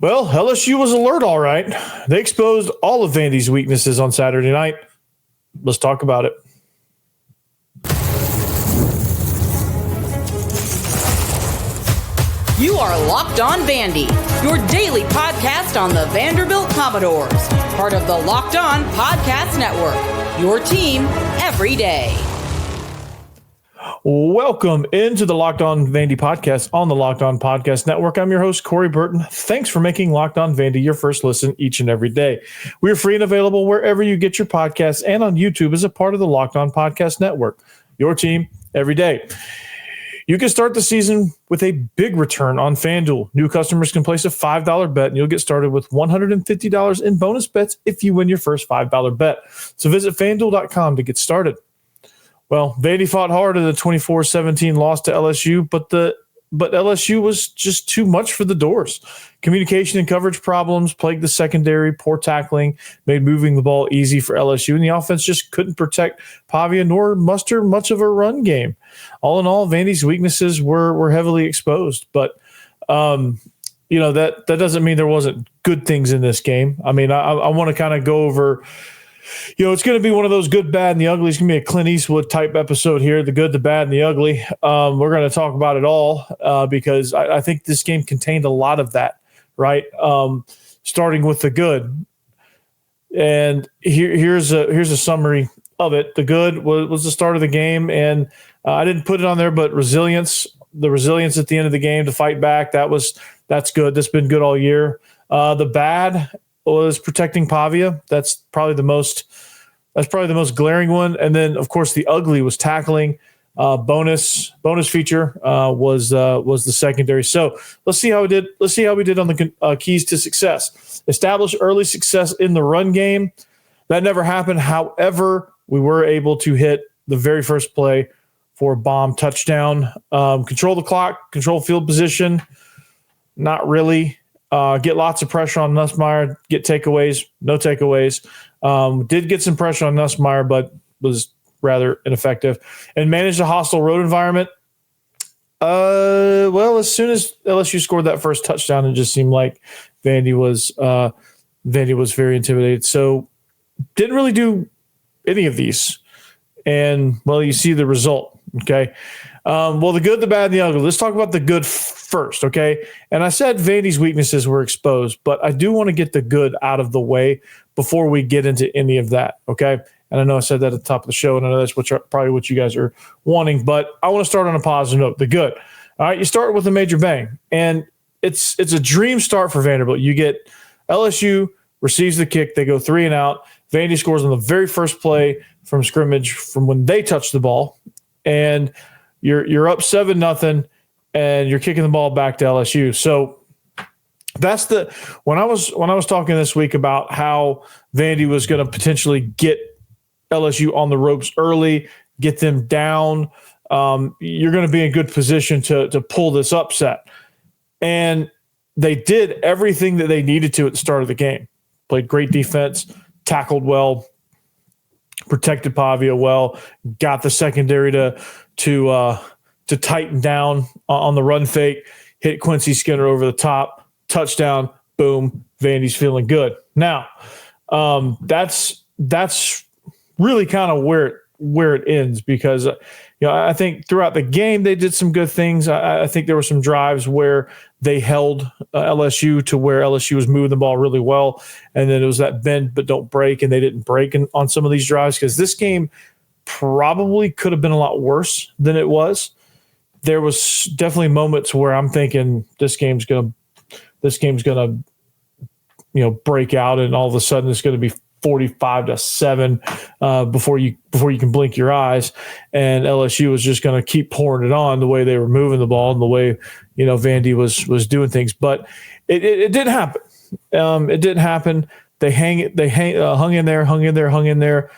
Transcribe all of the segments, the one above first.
Well, LSU was alert, all right. They exposed all of Vandy's weaknesses on Saturday night. Let's talk about it. You are Locked On Vandy, your daily podcast on the Vanderbilt Commodores, part of the Locked On Podcast Network, your team every day. Welcome into the Locked On Vandy podcast on the Locked On Podcast Network. I'm your host, Corey Burton. Thanks for making Locked On Vandy your first listen each and every day. We are free and available wherever you get your podcasts and on YouTube as a part of the Locked On Podcast Network, your team every day. You can start the season with a big return on FanDuel. New customers can place a $5 bet, and you'll get started with $150 in bonus bets if you win your first $5 bet. So visit FanDuel.com to get started. Well, Vandy fought hard in the 24-17 loss to LSU, but LSU was just too much for the Dores. Communication and coverage problems plagued the secondary. Poor tackling made moving the ball easy for LSU, and the offense just couldn't protect Pavia nor muster much of a run game. All in all, Vandy's weaknesses were heavily exposed, but that doesn't mean there wasn't good things in this game. I mean, I want to kind of go over. It's going to be one of those good, bad, and the ugly. It's going to be a Clint Eastwood type episode here, the good, the bad, and the ugly. We're going to talk about it all because I think this game contained a lot of that, right? Starting with the good. And here's a summary of it. The good was the start of the game, and I didn't put it on there, but the resilience at the end of the game to fight back, that's good. That's been good all year. The bad was protecting Pavia. That's probably the most glaring one. And then, of course, the ugly was tackling. Bonus feature was the secondary. So let's see how we did. Let's see how we did on the keys to success. Establish early success in the run game. That never happened. However, we were able to hit the very first play for a bomb touchdown. Control the clock. Control field position. Not really. Get lots of pressure on Nussmeier, get takeaways, no takeaways. Did get some pressure on Nussmeier, but was rather ineffective. And managed a hostile road environment. As soon as LSU scored that first touchdown, it just seemed like Vandy was very intimidated. So didn't really do any of these. And, you see the result, okay? The good, the bad, and the ugly. Let's talk about the good first, okay? And I said Vandy's weaknesses were exposed, but I do want to get the good out of the way before we get into any of that, okay? And I know I said that at the top of the show, and I know that's probably what you guys are wanting, but I want to start on a positive note, the good. All right, you start with a major bang, and it's a dream start for Vanderbilt. You get LSU receives the kick, they go 3 and out. Vandy scores on the very first play from scrimmage from when they touch the ball, and you're up 7-0, and you're kicking the ball back to LSU. So that's when I was talking this week about how Vandy was going to potentially get LSU on the ropes early, get them down. You're going to be in good position to pull this upset, and they did everything that they needed to at the start of the game. Played great defense, tackled well, protected Pavia well, got the secondary to tighten down on the run fake, hit Quincy Skinner over the top, touchdown, boom, Vandy's feeling good. Now, that's really kind of where it ends because I think throughout the game they did some good things. I think there were some drives where they held LSU to where LSU was moving the ball really well, and then it was that bend but don't break, and they didn't break on some of these drives because this game probably could have been a lot worse than it was. There was definitely moments where I'm thinking this game's gonna break out, and all of a sudden it's going to be 45-7 before you can blink your eyes, and LSU was just going to keep pouring it on the way they were moving the ball and the way Vandy was doing things. But it didn't happen. It didn't happen. They hung in there.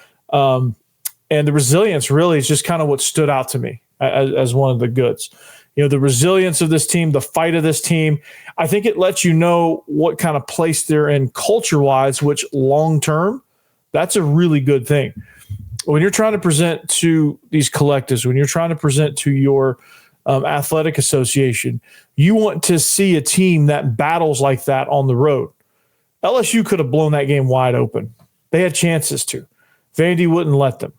And the resilience really is just kind of what stood out to me as one of the goods. The resilience of this team, the fight of this team, I think it lets you know what kind of place they're in culture-wise, which long-term, that's a really good thing. When you're trying to present to these collectives, when you're trying to present to your athletic association. You want to see a team that battles like that on the road. LSU could have blown that game wide open. They had chances to. Vandy wouldn't let them.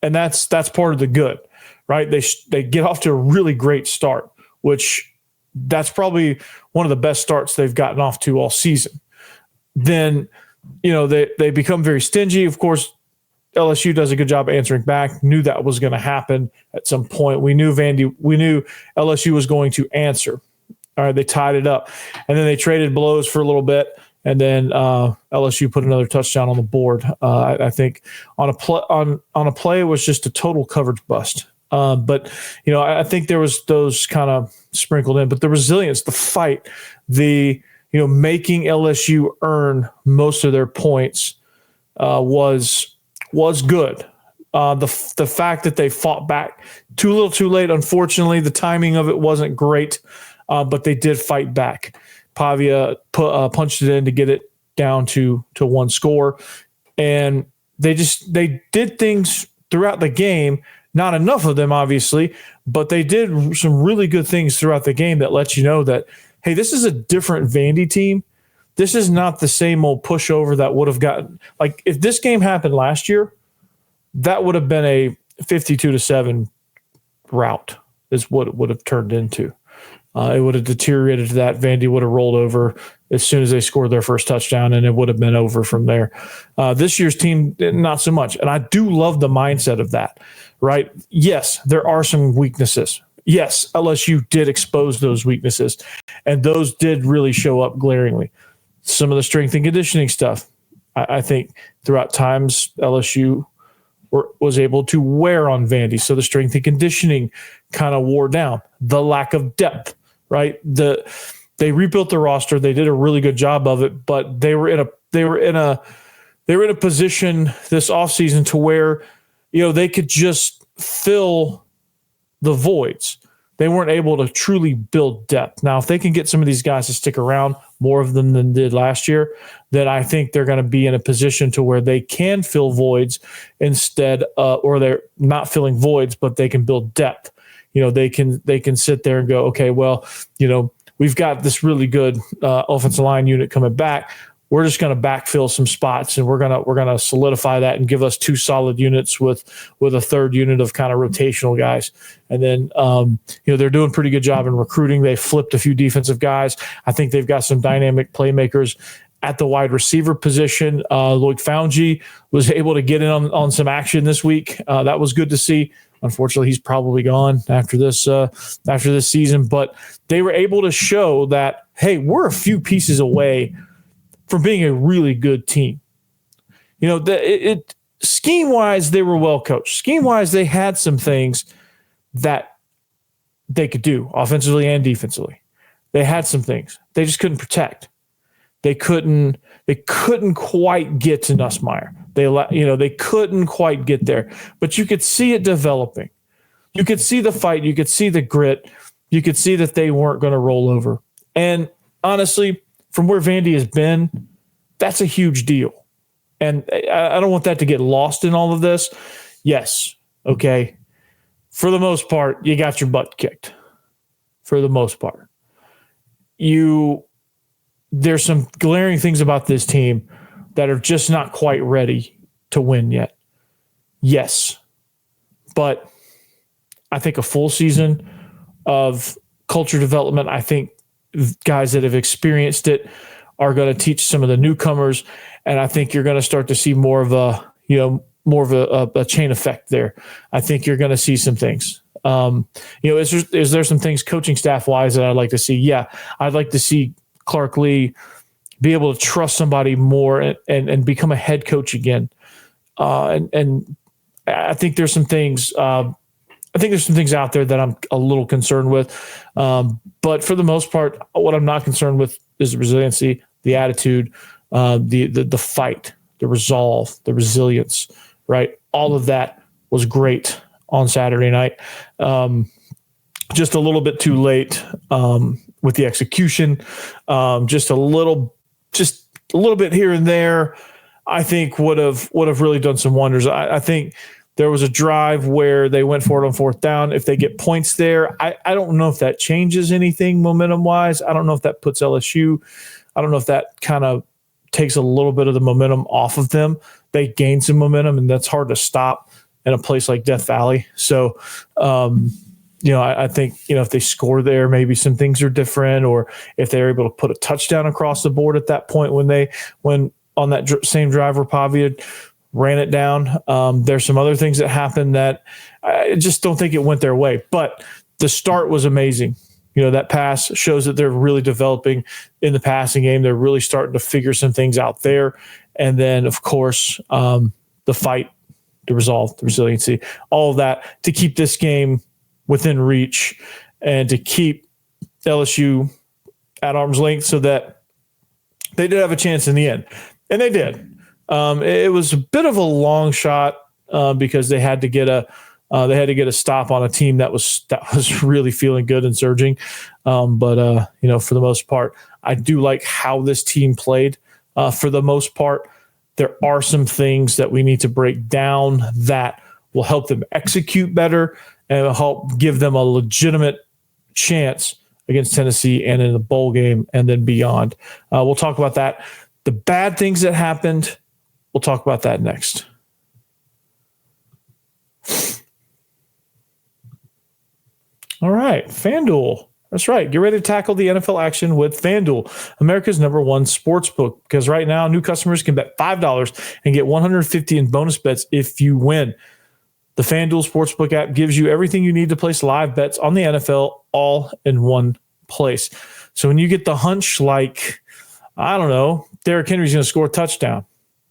And that's part of the good, right? They get off to a really great start, which that's probably one of the best starts they've gotten off to all season. Then, they become very stingy. Of course, LSU does a good job answering back. Knew that was going to happen at some point. We knew LSU was going to answer. All right, they tied it up. And then they traded blows for a little bit. And then LSU put another touchdown on the board. I think on a play, it was just a total coverage bust. But I think there was those kind of sprinkled in. But the resilience, the fight, making LSU earn most of their points was good. The fact that they fought back too little, too late. Unfortunately, the timing of it wasn't great, but they did fight back. Pavia punched it in to get it down to one score. And they did things throughout the game, not enough of them, obviously, but they did some really good things throughout the game that lets you know that, hey, this is a different Vandy team. This is not the same old pushover that would have gotten, like, if this game happened last year, that would have been a 52-7 rout is what it would have turned into. It would have deteriorated to that. Vandy would have rolled over as soon as they scored their first touchdown, and it would have been over from there. This year's team, not so much. And I do love the mindset of that, right? Yes, there are some weaknesses. Yes, LSU did expose those weaknesses, and those did really show up glaringly. Some of the strength and conditioning stuff, I think throughout times LSU was able to wear on Vandy. So the strength and conditioning kind of wore down. The lack of depth, right? They rebuilt the roster. They did a really good job of it, but they were in a position this offseason to where, they could just fill the voids. They weren't able to truly build depth. Now, if they can get some of these guys to stick around, more of them than did last year, then I think they're going to be in a position to where they can fill voids instead, or they're not filling voids, but they can build depth. They can sit there and go, okay, well, we've got this really good offensive line unit coming back. We're just going to backfill some spots, and we're gonna solidify that and give us two solid units with a third unit of kind of rotational guys. And then they're doing a pretty good job in recruiting. They flipped a few defensive guys. I think they've got some dynamic playmakers at the wide receiver position. Lloyd Foungy was able to get in on some action this week. That was good to see. Unfortunately, he's probably gone after this season. But they were able to show that, hey, we're a few pieces away from being a really good team. Scheme-wise, they were well coached. Scheme-wise, they had some things that they could do offensively and defensively. They had some things. They just couldn't protect. They couldn't quite get to Nussmeier. They couldn't quite get there. But you could see it developing. You could see the fight. You could see the grit. You could see that they weren't going to roll over. And honestly, from where Vandy has been, that's a huge deal. And I don't want that to get lost in all of this. Yes, okay. For the most part, you got your butt kicked. For the most part. There's some glaring things about this team that are just not quite ready to win yet. Yes. But I think a full season of culture development, I think guys that have experienced it are going to teach some of the newcomers, and I think you're going to start to see more of a chain effect there. I think you're going to see some things. Is there some things coaching staff wise that I'd like to see? Yeah, I'd like to see Clark Lee be able to trust somebody more and become a head coach again. And I think there's some things. I think there's some things out there that I'm a little concerned with. But for the most part, what I'm not concerned with is the resiliency, the attitude, the fight, the resolve, the resilience, right? All of that was great on Saturday night. Just a little bit too late with the execution. Just a little bit here and there, I think would have really done some wonders. I think There was a drive where they went for it on fourth down. If they get points there, I don't know if that changes anything momentum-wise. I don't know if that puts LSU. I don't know if that kind of takes a little bit of the momentum off of them. They gain some momentum, and that's hard to stop in a place like Death Valley. So, I think, if they score there, maybe some things are different, or if they're able to put a touchdown across the board at that point when on that same drive where Pavia ran it down. There's some other things that happened that I just don't think it went their way. But the start was amazing. That pass shows that they're really developing in the passing game. They're really starting to figure some things out there. And then, of course, the fight, the resolve, the resiliency, all of that to keep this game within reach and to keep LSU at arm's length so that they did have a chance in the end. And they did. It was a bit of a long shot because they had to get a stop on a team that was really feeling good and surging. But for the most part, I do like how this team played. For the most part, there are some things that we need to break down that will help them execute better and will help give them a legitimate chance against Tennessee and in the bowl game and then beyond. We'll talk about that. The bad things that happened, we'll talk about that next. All right, FanDuel. That's right. Get ready to tackle the NFL action with FanDuel, America's #1 sportsbook. Because right now, new customers can bet $5 and get $150 in bonus bets if you win. The FanDuel Sportsbook app gives you everything you need to place live bets on the NFL all in one place. So when you get the hunch like, I don't know, Derrick Henry's going to score a touchdown,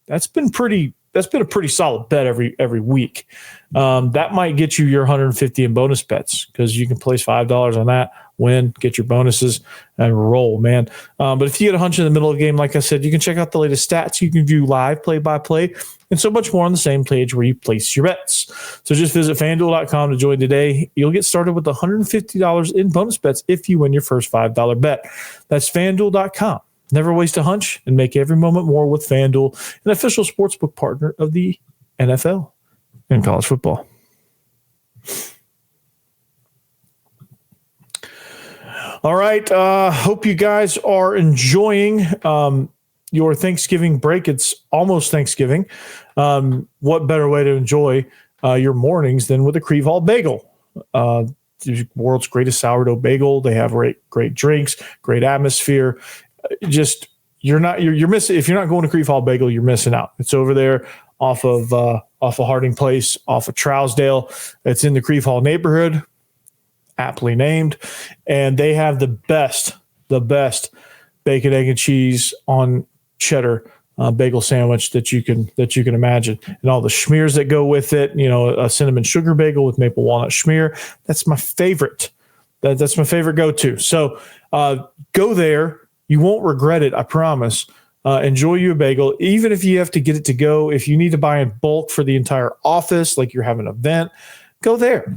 that's been a pretty solid bet every week. That might get you your $150 in bonus bets because you can place $5 on that, win, get your bonuses, and roll, man. But if you get a hunch in the middle of the game, like I said, you can check out the latest stats. You can view live play-by-play and so much more on the same page where you place your bets. So just visit FanDuel.com to join today. You'll get started with $150 in bonus bets if you win your first $5 bet. That's FanDuel.com. Never waste a hunch and make every moment more with FanDuel, an official sportsbook partner of the NFL and college football. All right. Hope you guys are enjoying your Thanksgiving break. It's almost Thanksgiving. What better way to enjoy your mornings than with a Creve Hall bagel? The world's greatest sourdough bagel. They have great drinks, great atmosphere. You're missing. If you're not going to Creve Hall Bagel, you're missing out. It's over there off of Harding Place, off of Trousdale. It's in the Creve Hall neighborhood, aptly named, and they have the best bacon, egg, and cheese on cheddar bagel sandwich that you can imagine, and all the schmears that go with it. A cinnamon sugar bagel with maple walnut schmear. That's my favorite. That's my favorite go-to. So go there. You won't regret it, I promise. Enjoy you a bagel, even if you have to get it to go. If you need to buy in bulk for the entire office, like you're having an event, go there.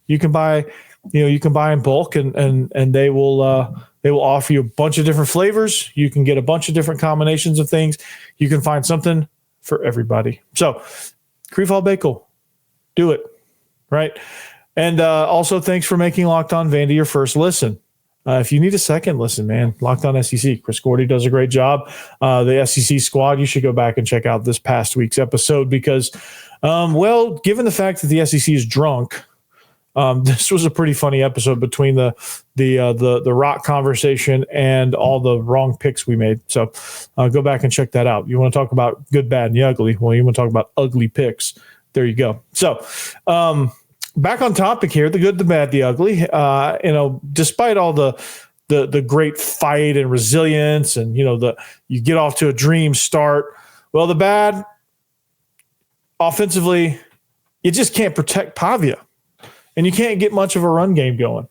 You can buy in bulk, and they will offer you a bunch of different flavors. You can get a bunch of different combinations of things. You can find something for everybody. So, Creve Hall Bagel, do it, right? And also, thanks for making Locked On Vandy your first listen. If you need a second listen, man, Locked On SEC. Chris Gordy does a great job. The SEC squad, you should go back and check out this past week's episode because, given the fact that the SEC is drunk, this was a pretty funny episode between the rock conversation and all the wrong picks we made. So go back and check that out. You want to talk about good, bad, and the ugly? Well, you want to talk about ugly picks. There you go. So back on topic here, the good, the bad, the ugly. Despite all the great fight and resilience, and you get off to a dream start. Well, the bad, offensively, you just can't protect Pavia, and you can't get much of a run game going.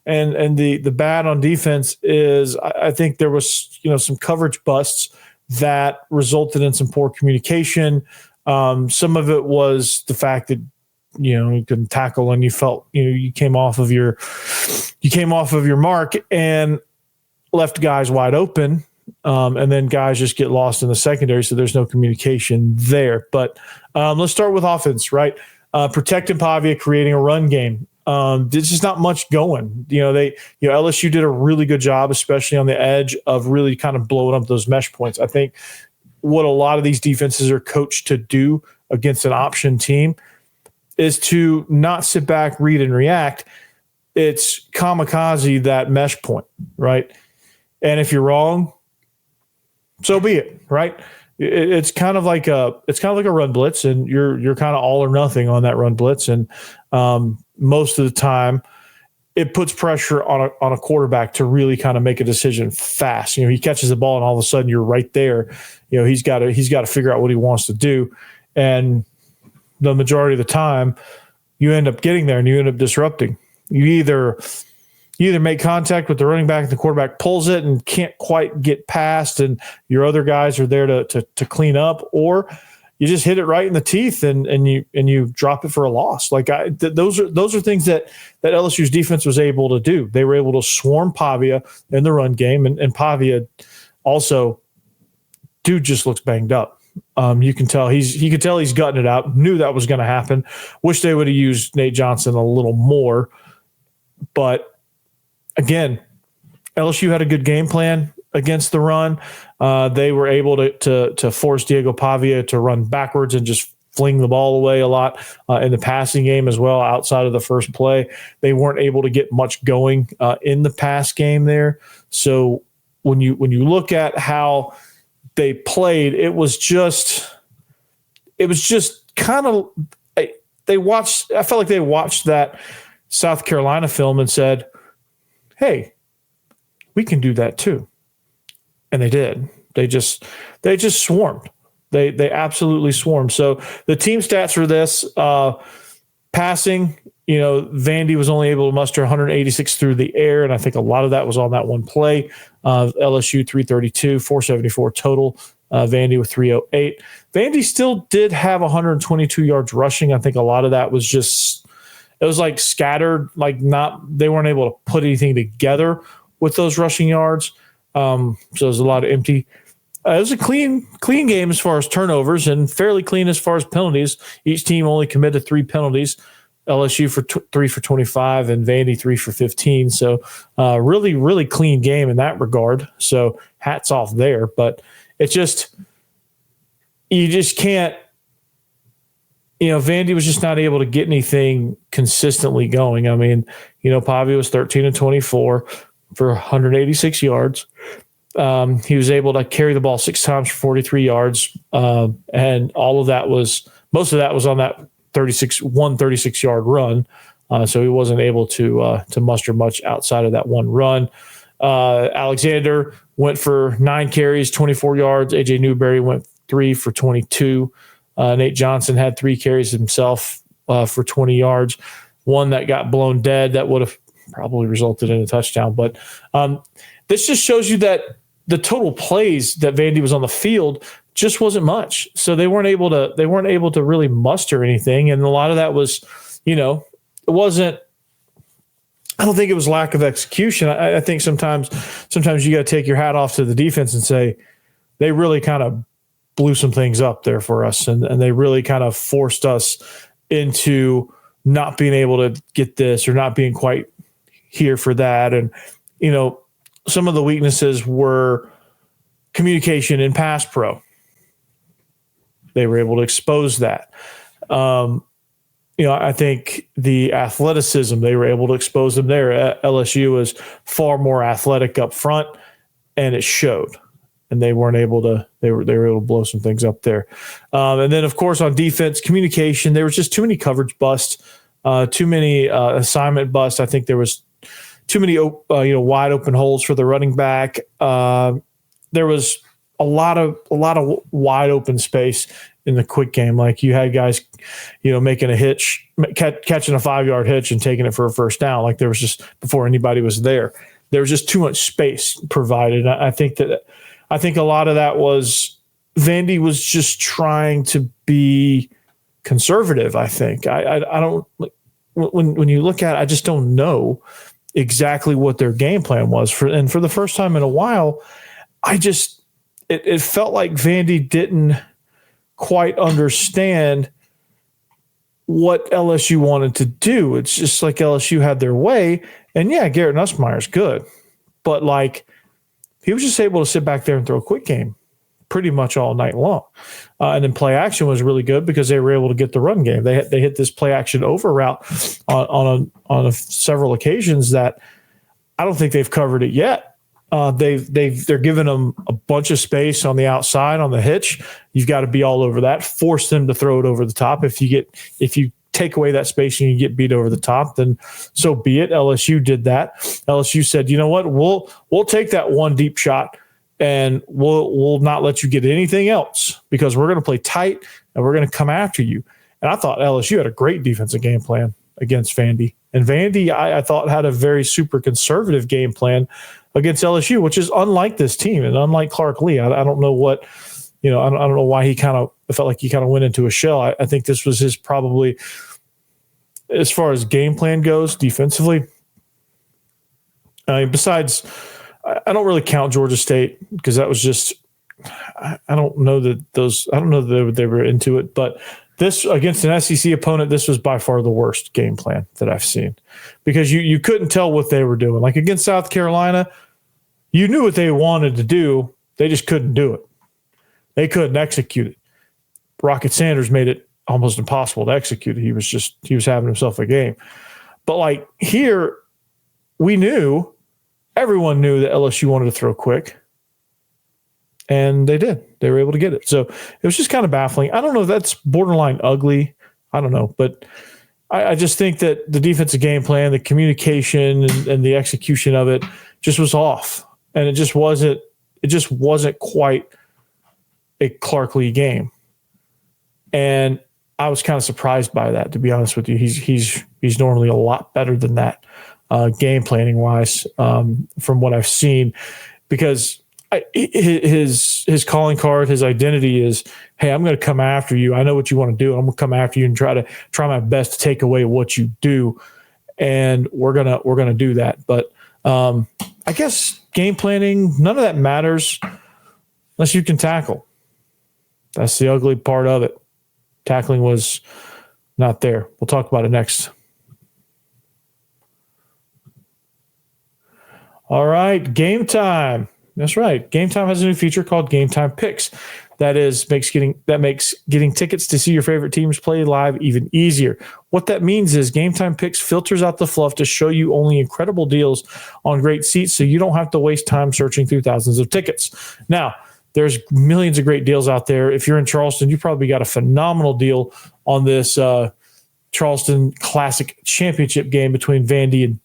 And the bad on defense is I think there was some coverage busts that resulted in some poor communication. Some of it was the fact that you couldn't tackle and you felt you came off of your mark and left guys wide open. And then guys just get lost in the secondary, so there's no communication there. But let's start with offense, right? Protecting Pavia, creating a run game. There's just not much going. LSU did a really good job, especially on the edge, of really kind of blowing up those mesh points. I think what a lot of these defenses are coached to do against an option team is to not sit back, read, and react. It's kamikaze that mesh point, right? And if you're wrong, so be it, right? It's kind of like a run blitz, and you're kind of all or nothing on that run blitz, and most of the time it puts pressure on a quarterback to really kind of make a decision fast. He catches the ball, and all of a sudden you're right there. He's got to figure out what he wants to do, and the majority of the time you end up getting there and you end up disrupting. You either make contact with the running back and the quarterback pulls it and can't quite get past, and your other guys are there to clean up, or you just hit it right in the teeth and you drop it for a loss. Those are things that LSU's defense was able to do. They were able to swarm Pavia in the run game, and Pavia also, dude just looks banged up. You can tell he's gutting it out. Knew that was going to happen. Wish they would have used Nate Johnson a little more, but again, LSU had a good game plan against the run. They were able to force Diego Pavia to run backwards and just fling the ball away a lot in the passing game as well. Outside of the first play, they weren't able to get much going in the pass game there. So when you look at how they played, it was just kind of I felt like they watched that South Carolina film and said, hey, we can do that too. And they did. They just swarmed. They absolutely swarmed. So the team stats for this, passing, Vandy was only able to muster 186 through the air, and I think a lot of that was on that one play. LSU 332, 474 total. Vandy with 308. Vandy still did have 122 yards rushing. I think a lot of that was just, it was like scattered, they weren't able to put anything together with those rushing yards. So there's a lot of empty. It was a clean game as far as turnovers, and fairly clean as far as penalties. Each team only committed 3 penalties. LSU for 3 for 25 and Vandy 3 for 15. So really, really clean game in that regard. So hats off there. But it's just, you just can't, Vandy was just not able to get anything consistently going. I mean, Pavia was 13 and 24 for 186 yards. He was able to carry the ball 6 times for 43 yards. And most of that was on that 36-yard run. So he wasn't able to muster much outside of that one run. Alexander went for 9 carries, 24 yards. AJ Newberry went 3 for 22. Nate Johnson had 3 carries himself for 20 yards. One that got blown dead that would have probably resulted in a touchdown. But this just shows you that the total plays that Vandy was on the field just wasn't much. So they weren't able to really muster anything. And a lot of that was, it wasn't, I don't think it was lack of execution. I think sometimes you got to take your hat off to the defense and say, they really kind of blew some things up there for us. And they really kind of forced us into not being able to get this or not being quite here for that. And, some of the weaknesses were communication in pass pro. They were able to expose that. I think the athleticism, they were able to expose them there. LSU was far more athletic up front, and it showed. And they weren't able to. They were able to blow some things up there. And then, of course, on defense, communication, there was just too many coverage busts, too many assignment busts. I think there was too many wide open holes for the running back. There was a lot of wide open space in the quick game. Like you had guys, making a hitch, catching a 5-yard hitch and taking it for a first down. Like there was just, before anybody was there, there was just too much space provided. I think a lot of that was Vandy was just trying to be conservative. I think I don't, when you look at it, I just don't know exactly what their game plan was for the first time in a while. it felt like Vandy didn't quite understand what LSU wanted to do. It's just like LSU had their way. And yeah, Garrett Nussmeier's good. But like, he was just able to sit back there and throw a quick game pretty much all night long. And then play action was really good because they were able to get the run game. They hit this play action over route on several occasions that I don't think they've covered it yet. They're giving them a bunch of space on the outside on the hitch. You've got to be all over that. Force them to throw it over the top. If you take away that space and you get beat over the top, then so be it. LSU did that. LSU said, you know what, we'll take that one deep shot and we'll not let you get anything else because we're going to play tight and we're going to come after you. And I thought LSU had a great defensive game plan against Vandy. And Vandy, I thought, had a very super conservative game plan against LSU, which is unlike this team and unlike Clark Lee. I don't know what, I don't know why he kind of felt like he kind of went into a shell. I think this was his probably, as far as game plan goes defensively. Besides, I don't really count Georgia State because that was just, I don't know that they were into it, but this against an SEC opponent, this was by far the worst game plan that I've seen because you couldn't tell what they were doing. Like against South Carolina, you knew what they wanted to do. They just couldn't do it. They couldn't execute it. Rocket Sanders made it almost impossible to execute. He was having himself a game. But like here, everyone knew that LSU wanted to throw quick. And they did. They were able to get it. So it was just kind of baffling. I don't know if that's borderline ugly. I don't know. But I just think that the defensive game plan, the communication and the execution of it just was off. And it just wasn't quite a Clark Lee game. And I was kind of surprised by that, to be honest with you. He's normally a lot better than that game planning wise from what I've seen, because his calling card, his identity is, hey, I'm going to come after you. I know what you want to do. I'm going to come after you and try my best to take away what you do. And we're going to do that. But I guess game planning, none of that matters unless you can tackle. That's the ugly part of it. Tackling was not there. We'll talk about it next. All right, Gametime. That's right. Gametime has a new feature called Gametime Picks. That makes getting tickets to see your favorite teams play live even easier. What that means is Gametime Picks filters out the fluff to show you only incredible deals on great seats, so you don't have to waste time searching through thousands of tickets. Now, there's millions of great deals out there. If you're in Charleston, you probably got a phenomenal deal on this Charleston Classic Championship game between Vandy and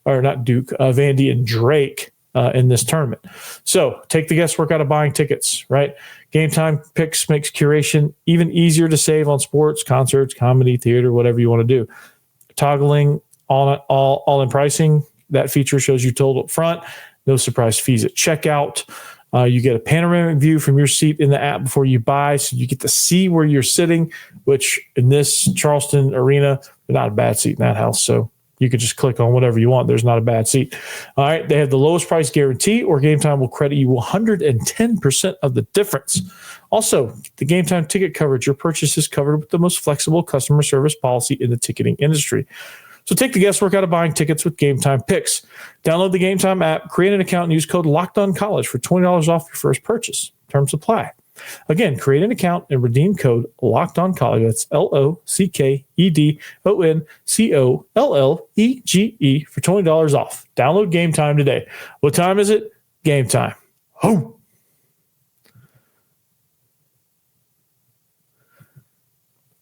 Vandy and Drake in this tournament. So take the guesswork out of buying tickets, right? Gametime Picks makes curation even easier to save on sports, concerts, comedy, theater, whatever you want to do. Toggling all in pricing, that feature shows you total up front, no surprise fees at checkout. You get a panoramic view from your seat in the app before you buy, so you get to see where you're sitting, which in this Charleston arena, there's not a bad seat in that house, so you could just click on whatever you want. There's not a bad seat. All right, they have the lowest price guarantee, or Gametime will credit you 110% of the difference. Also, the Gametime ticket coverage, your purchase is covered with the most flexible customer service policy in the ticketing industry. So take the guesswork out of buying tickets with Gametime Picks. Download the Gametime app, create an account, and use code LOCKEDONCollege for $20 off your first purchase. Terms apply. Again, create an account and redeem code LOCKEDONCollege. That's LOCKEDONCOLLEGE for $20 off. Download Gametime today. What time is it? Gametime. Oh!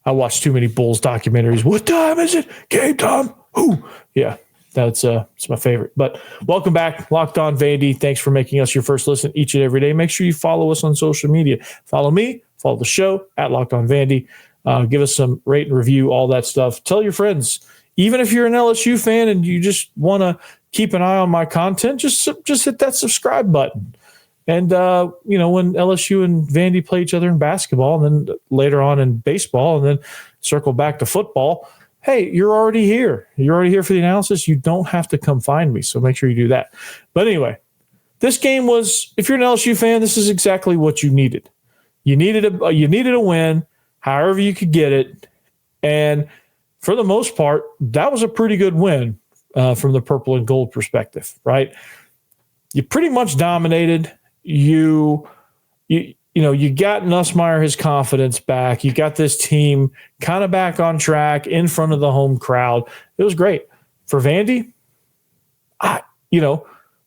I watch too many Bulls documentaries. What time is it? Gametime. Ooh, yeah, it's my favorite. But welcome back, Locked On Vandy. Thanks for making us your first listen each and every day. Make sure you follow us on social media. Follow me, follow the show at Locked On Vandy. Give us some rate and review, all that stuff. Tell your friends. Even if you're an LSU fan and you just want to keep an eye on my content, just hit that subscribe button. And, when LSU and Vandy play each other in basketball and then later on in baseball and then circle back to football, hey, you're already here. You're already here for the analysis. You don't have to come find me. So make sure you do that. But anyway, this game was, if you're an LSU fan, this is exactly what you needed. You needed a win, however you could get it. And for the most part, that was a pretty good win from the purple and gold perspective, right? You pretty much dominated. You got Nussmeier his confidence back. You got this team kind of back on track in front of the home crowd. It was great. For Vandy,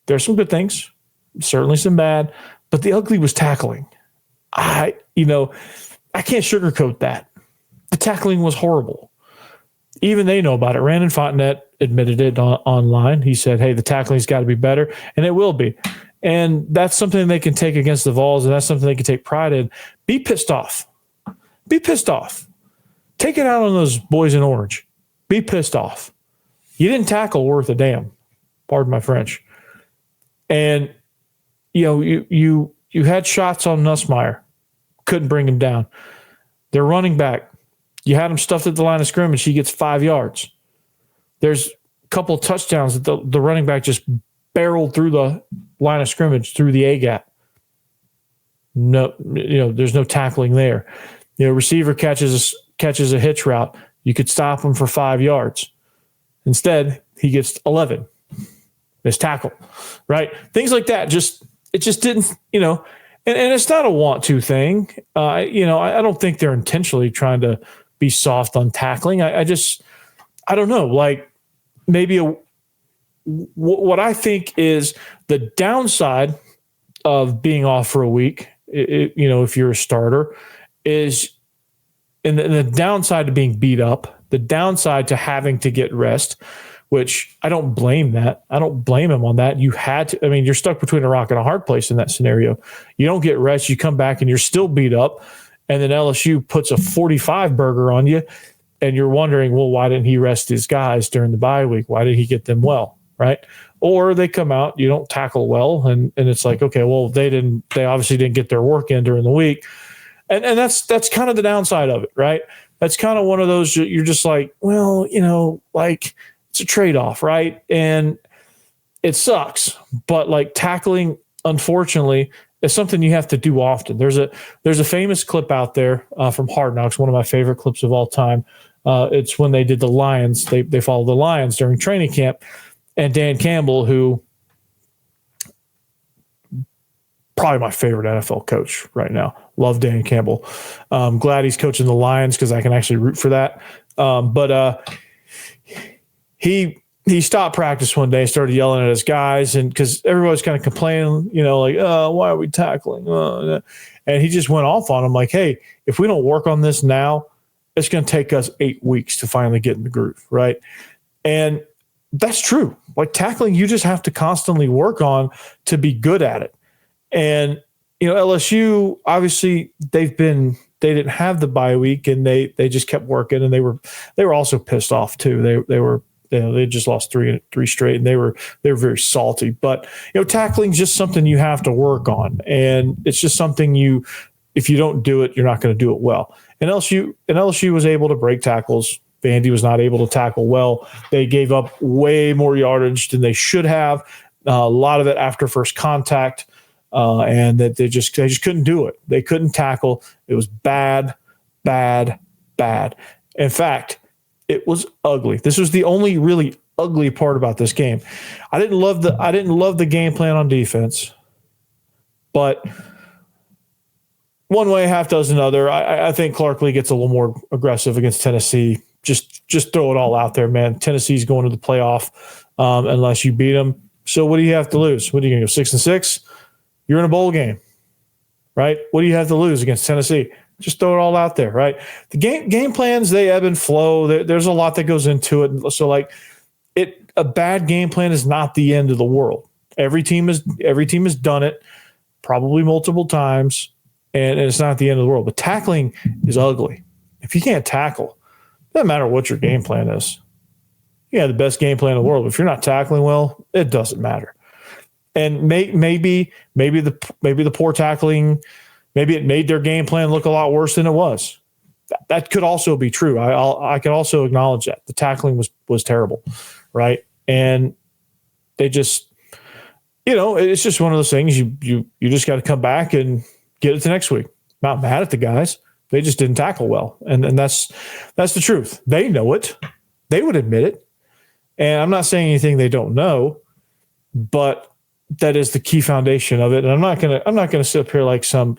there's some good things, certainly some bad, but the ugly was tackling. I can't sugarcoat that. The tackling was horrible. Even they know about it. Randon Fontenette admitted it online. He said, hey, the tackling's got to be better, and it will be. And that's something they can take against the Vols, and that's something they can take pride in. Be pissed off. Be pissed off. Take it out on those boys in orange. Be pissed off. You didn't tackle worth a damn. Pardon my French. And, you had shots on Nussmeier. Couldn't bring him down. They're running back. You had him stuffed at the line of scrimmage. He gets 5 yards. There's a couple of touchdowns that the running back just barreled through the line of scrimmage, through the A-gap. No, there's no tackling there. Receiver catches a hitch route. You could stop him for 5 yards. Instead, he gets 11. His tackle, right? Things like that. It just didn't, and it's not a want-to thing. I don't think they're intentionally trying to be soft on tackling. I don't know. Like maybe what I think is the downside of being off for a week, if you're a starter, is and the downside to being beat up, the downside to having to get rest, which I don't blame that. I don't blame him on that. You had to, you're stuck between a rock and a hard place in that scenario. You don't get rest, you come back and you're still beat up, and then LSU puts a 45 burger on you, and you're wondering, well, why didn't he rest his guys during the bye week? Why did he get them well, right? Or they come out, you don't tackle well, and it's like, okay, well, they obviously didn't get their work in during the week. And that's kind of the downside of it, right? That's kind of one of those, you're just like, well, it's a trade-off, right? And it sucks, but like tackling, unfortunately, is something you have to do often. There's a famous clip out there from Hard Knocks, one of my favorite clips of all time. It's when they did the Lions. They followed the Lions during training camp, and Dan Campbell, who probably my favorite NFL coach right now. Love Dan Campbell. Glad he's coaching the Lions because I can actually root for that. But he stopped practice one day, started yelling at his guys, and because everybody's kind of complaining, why are we tackling? And he just went off on them like, hey, if we don't work on this now, it's going to take us 8 weeks to finally get in the groove, right? And that's true. Like tackling, you just have to constantly work on to be good at it. And LSU, obviously, they didn't have the bye week, and they just kept working, and they were also pissed off too. They just lost three straight, and they were very salty. But tackling is just something you have to work on, and it's just something if you don't do it, you're not going to do it well. And LSU was able to break tackles. Vandy was not able to tackle well. They gave up way more yardage than they should have. A lot of it after first contact. And that they just couldn't do it. They couldn't tackle. It was bad, bad, bad. In fact, it was ugly. This was the only really ugly part about this game. I didn't love the game plan on defense, but one way, half dozen other. I think Clark Lee gets a little more aggressive against Tennessee. Just throw it all out there, man. Tennessee's going to the playoff unless you beat them. So what do you have to lose? What are you going to go 6-6? You're in a bowl game, right? What do you have to lose against Tennessee? Just throw it all out there, right? The game plans, they ebb and flow. There's a lot that goes into it. So, a bad game plan is not the end of the world. Every team has done it, probably multiple times, and it's not the end of the world. But tackling is ugly. If you can't tackle, it doesn't matter what your game plan is. You have the best game plan in the world. If you're not tackling well, it doesn't matter. And maybe the poor tackling, maybe it made their game plan look a lot worse than it was. That could also be true. I could also acknowledge that the tackling was terrible, right? And they just it's just one of those things. You just got to come back and get it to next week. Not mad at the guys. They just didn't tackle well. And that's the truth. They know it. They would admit it. And I'm not saying anything they don't know, but that is the key foundation of it. And I'm not gonna sit up here like some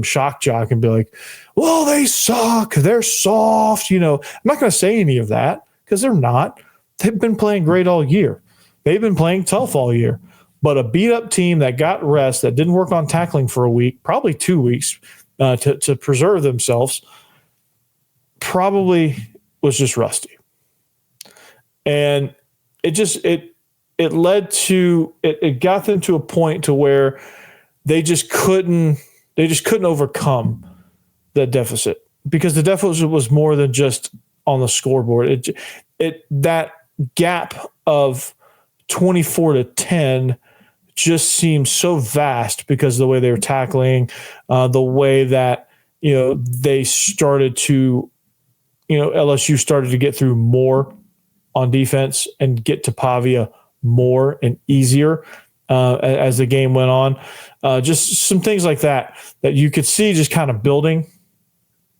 shock jock and be like, well, they suck. They're soft. I'm not going to say any of that because they're not. They've been playing great all year. They've been playing tough all year. But a beat-up team that got rest, that didn't work on tackling for a week, probably 2 weeks, to preserve themselves, probably was just rusty. And it led to it got them to a point to where they just couldn't overcome the deficit, because the deficit was more than just on the scoreboard. That gap of 24-10 just seems so vast because of the way they were tackling, the way that, they started to, LSU started to get through more on defense and get to Pavia more and easier as the game went on. Just some things like that you could see just kind of building.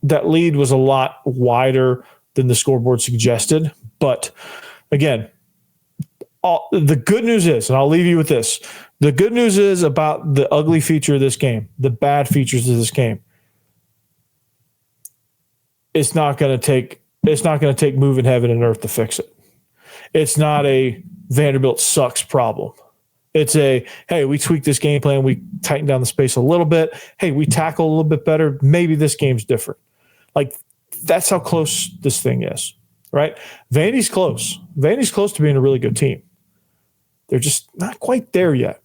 That lead was a lot wider than the scoreboard suggested. But again, the good news is, and I'll leave you with this, the good news is about the ugly feature of this game, the bad features of this game. It's not going to take moving heaven and earth to fix it. It's not a Vanderbilt sucks problem. It's hey, we tweaked this game plan. We tightened down the space a little bit. Hey, we tackle a little bit better. Maybe this game's different. Like, that's how close this thing is, right? Vandy's close. Vandy's close to being a really good team. They're just not quite there yet.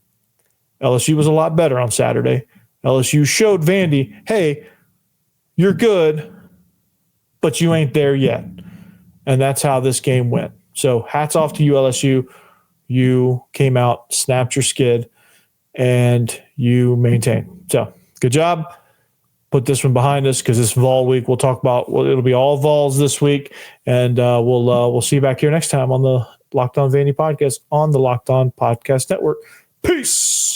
LSU was a lot better on Saturday. LSU showed Vandy, hey, you're good, but you ain't there yet. And that's how this game went. So hats off to you, LSU. You came out, snapped your skid, and you maintained. So good job. Put this one behind us because this Vol week we'll talk about. Well, it'll be all Vols this week, and we'll see you back here next time on the Locked On Vandy podcast on the Locked On Podcast Network. Peace.